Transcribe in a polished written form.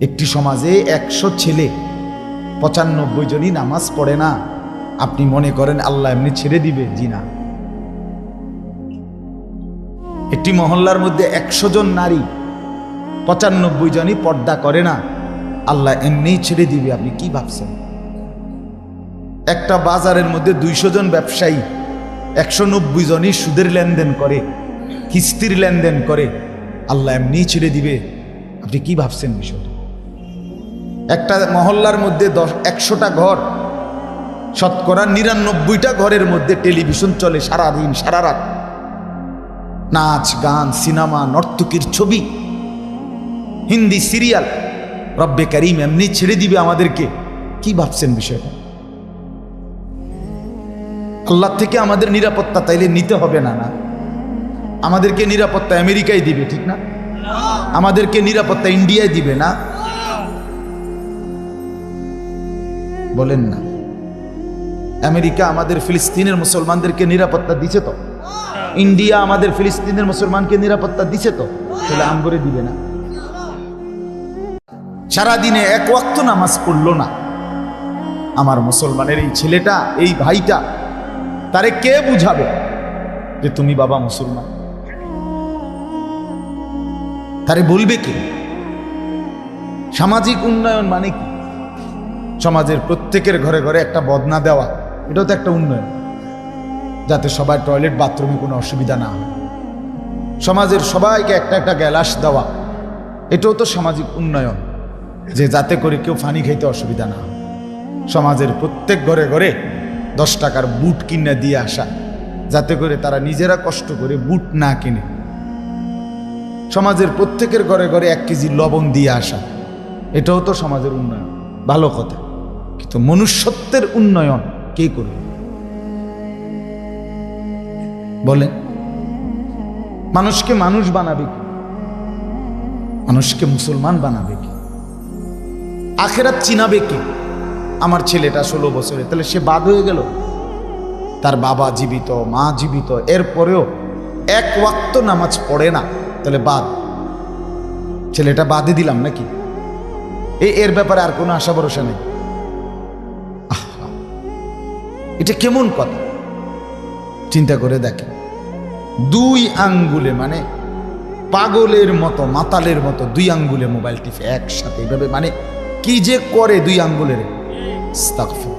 একটি সমাজে 100 ছেলে 95 জনই নামাজ পড়ে না, আপনি মনে করেন আল্লাহ এমনি ছেড়ে দিবে? জি না। একটি মহল্লার মধ্যে 100 জন নারী 95 জনই পর্দা করে না, আল্লাহ এমনিই ছেড়ে দিবে? আপনি কি ভাবছেন? একটা বাজারের মধ্যে 200 জন ব্যবসায়ী 190 জনই সুদের লেনদেন করে, কিস্তির লেনদেন করে, আল্লাহ এমনিই ছেড়ে দিবে? আপনি কি ভাবছেন বিষয়টা? একটা মহল্লার মধ্যে 100টা ঘর, শতকরা 99টা ঘরের মধ্যে টেলিভিশন চলে সারাদিন সারা রাত, নাচ গান সিনেমা নর্তকীর ছবি, হিন্দি সিরিয়াল, রব্বে কারিম এমনি ছেড়ে দিবে আমাদেরকে? কি ভাবছেন বিষয়টা? আল্লাহ থেকে আমাদের নিরাপত্তা তাইলে নিতে হবে না? না, আমাদেরকে নিরাপত্তা আমেরিকায় দিবে, ঠিক না? আমাদেরকে নিরাপত্তা ইন্ডিয়ায় দিবে না? বলেন না। আমেরিকা আমাদের ফিলিস্তিনের মুসলমানদেরকে নিরাপত্তা দিছে তো, ইন্ডিয়া আমাদের ফিলিস্তিনের মুসলমানকে নিরাপত্তা দিছে তো, তাহলে আমগরে দিবে না? সারাদিনে 1 ওয়াক্ত নামাজ পড়লো না আমার মুসলমানের এই ছেলেটা, এই ভাইটা, তারে কে বুঝাবে যে তুমি বাবা মুসলমান? তারে বলবে কি? সামাজিক উন্নয়ন মানে কি? সমাজের প্রত্যেকের ঘরে ঘরে একটা বদনা দেওয়া, এটাও তো একটা উন্নয়ন, যাতে সবাই টয়লেট বাথরুমে কোনো অসুবিধা না হয়। সমাজের সবাইকে একটা একটা গ্যালাস দেওয়া, এটাও তো সামাজিক উন্নয়ন, যে যাতে করে কেউ পানি খাইতে অসুবিধা না হয়। সমাজের প্রত্যেক ঘরে ঘরে 10 টাকার বুট কিনে দিয়ে আসা, যাতে করে তারা নিজেরা কষ্ট করে বুট না কিনে। সমাজের প্রত্যেকের ঘরে ঘরে 1 কেজি লবণ দিয়ে আসা, এটাও তো সমাজের উন্নয়ন, ভালো কথা। কিন্তু মনুষ্যত্বের উন্নয়ন কে করবে বলেন? মানুষকে মানুষ বানাবে কি? মানুষকে মুসলমান বানাবে কি? আখেরাত চিনাবে কি? আমার ছেলেটা 16 বছরে, তাহলে সে বাদ হয়ে গেল? তার বাবা জীবিত, মা জীবিত, এরপরেও 1 ওয়াক্ত নামাজ পড়ে না, তাহলে বাদ? ছেলেটা বাদে দিলাম নাকি? এর ব্যাপারে আর কোনো আশা ভরসা নেই? এটা কেমন কথা? চিন্তা করে দেখেন, 2 আঙ্গুলে, মানে পাগলের মতো মাতালের মতো 2 আঙ্গুলে মোবাইল টিপে একসাথে, এইভাবে, মানে কি যে করে 2 আঙ্গুলের। আস্তাগফিরুল্লাহ।